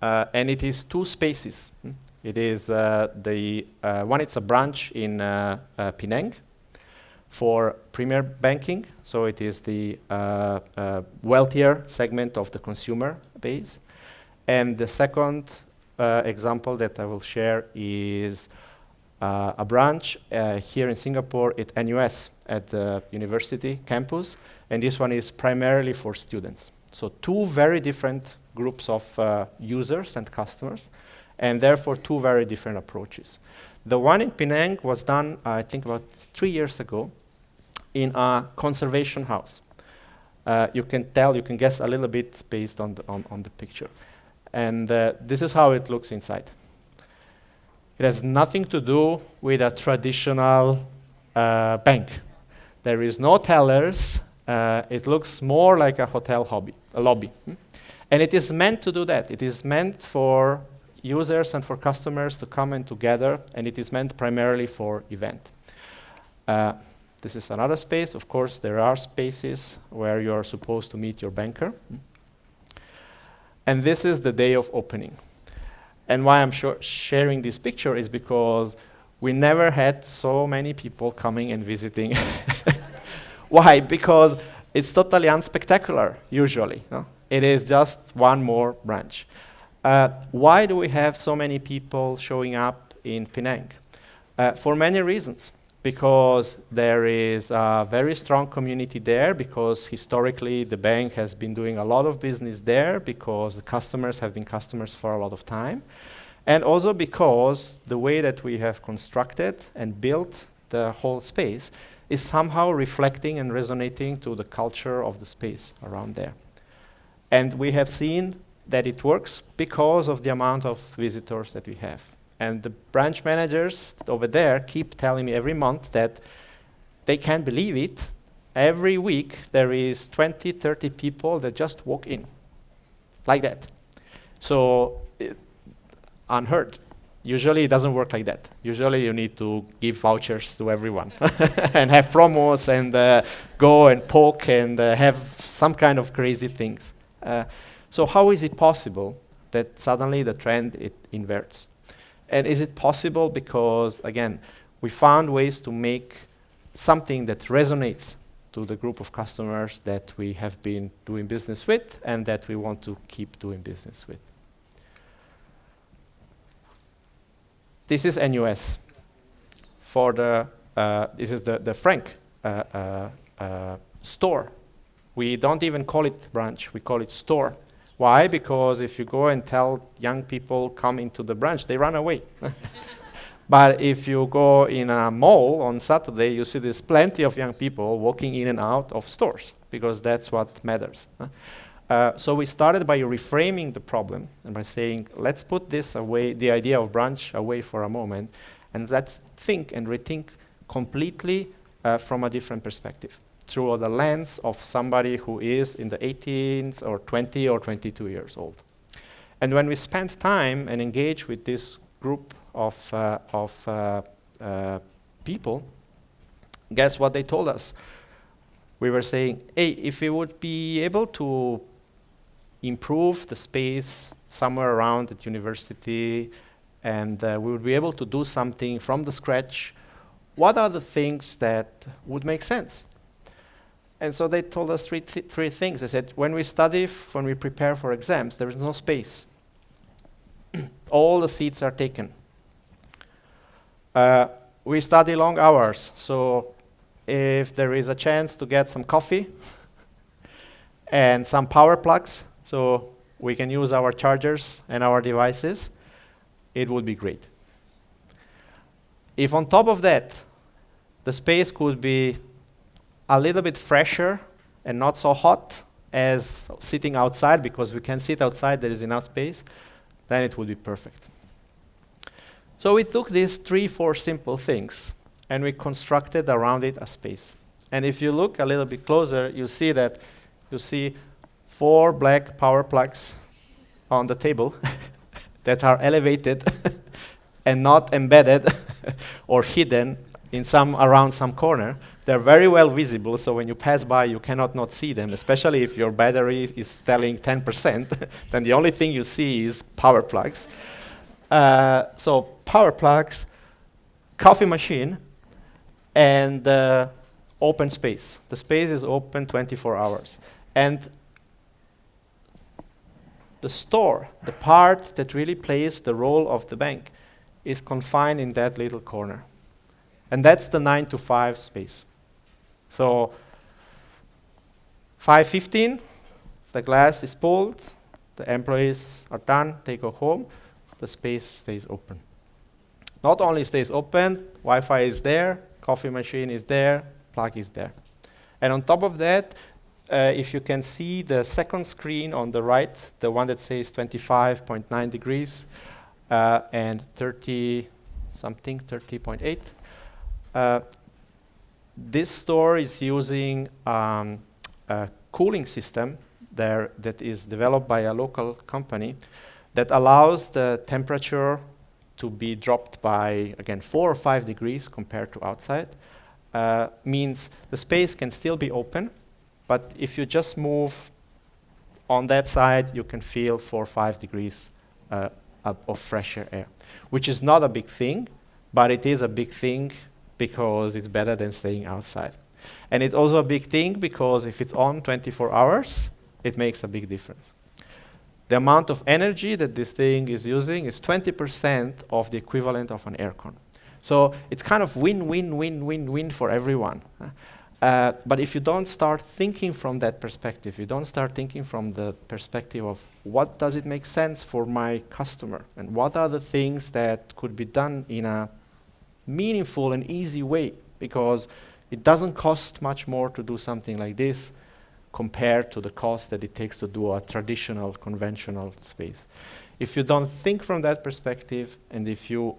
And it is two spaces. It is one, it's a branch in Penang for premier banking, so it is the wealthier segment of the consumer base. And the second example that I will share is a branch here in Singapore at NUS, at the university campus, and this one is primarily for students. So two very different groups of users and customers, and therefore two very different approaches. The one in Penang was done, I think, about 3 years ago in a conservation house. You can guess a little bit based on the picture. And this is how it looks inside. It has nothing to do with a traditional bank. There is no tellers. It looks more like a hotel lobby. And it is meant to do that. It is meant for users and for customers to come in together, and it is meant primarily for event. This is another space. Of course, there are spaces where you're supposed to meet your banker. And this is the day of opening. And why I'm sharing this picture is because we never had so many people coming and visiting. Why? Because it's totally unspectacular, usually. No? It is just one more branch. Why do we have so many people showing up in Penang? For many reasons. Because there is a very strong community there, because historically the bank has been doing a lot of business there, because the customers have been customers for a lot of time, and also because the way that we have constructed and built the whole space is somehow reflecting and resonating to the culture of the space around there. And we have seen that it works because of the amount of visitors that we have. And the branch managers over there keep telling me every month that they can't believe it. Every week there is 20, 30 people that just walk in, like that. So, unheard. Usually it doesn't work like that. Usually you need to give vouchers to everyone and have promos and go and poke and have some kind of crazy things. So how is it possible that suddenly the trend, it inverts? And is it possible because, again, we found ways to make something that resonates to the group of customers that we have been doing business with and that we want to keep doing business with. This is NUS. For the, this is the Frank store. We don't even call it branch, we call it store. Why? Because if you go and tell young people come into the branch, they run away. But if you go in a mall on Saturday, you see there's plenty of young people walking in and out of stores, because that's what matters. So we started by reframing the problem and by saying, let's put this away, the idea of branch away for a moment, and let's think and rethink completely from a different perspective, through the lens of somebody who is in the 18s or 20 or 22 years old. And when we spent time and engaged with this group of people, guess what they told us? We were saying, hey, if we would be able to improve the space somewhere around at university and we would be able to do something from the scratch, what are the things that would make sense? And so they told us three things. They said, when we study, when we prepare for exams, there is no space. All the seats are taken. We study long hours, so if there is a chance to get some coffee and some power plugs, so we can use our chargers and our devices, it would be great. If on top of that, the space could be a little bit fresher and not so hot as sitting outside, because we can sit outside, there is enough space, then it would be perfect. So we took these 3-4 simple things and we constructed around it a space. And if you look a little bit closer, you see that you see 4 black power plugs on the table that are elevated and not embedded or hidden in around some corner. They're very well visible, so when you pass by, you cannot not see them, especially if your battery is telling 10%, then the only thing you see is power plugs. So power plugs, coffee machine, and open space. The space is open 24 hours. And the store, the part that really plays the role of the bank, is confined in that little corner. And that's the 9 to 5 space. So 5:15, the glass is pulled, the employees are done, they go home, the space stays open. Not only stays open, Wi-Fi is there, coffee machine is there, plug is there. And on top of that, if you can see the second screen on the right, the one that says 25.9 degrees and 30.8, this store is using a cooling system there that is developed by a local company that allows the temperature to be dropped by, again, 4 or 5 degrees compared to outside. Means the space can still be open, but if you just move on that side, you can feel 4 or 5 degrees of fresher air, which is not a big thing, but it is a big thing because it's better than staying outside. And it's also a big thing because if it's on 24 hours, it makes a big difference. The amount of energy that this thing is using is 20% of the equivalent of an aircon. So it's kind of win-win-win-win-win for everyone. But if you don't start thinking from that perspective, you don't start thinking from the perspective of what does it make sense for my customer, and what are the things that could be done in a meaningful and easy way, because it doesn't cost much more to do something like this compared to the cost that it takes to do a traditional, conventional space. If you don't think from that perspective, and if you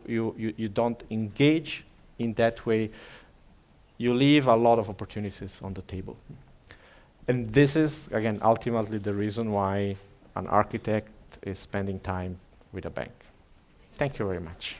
don't engage in that way, you leave a lot of opportunities on the table. And this is, again, ultimately the reason why an architect is spending time with a bank. Thank you very much.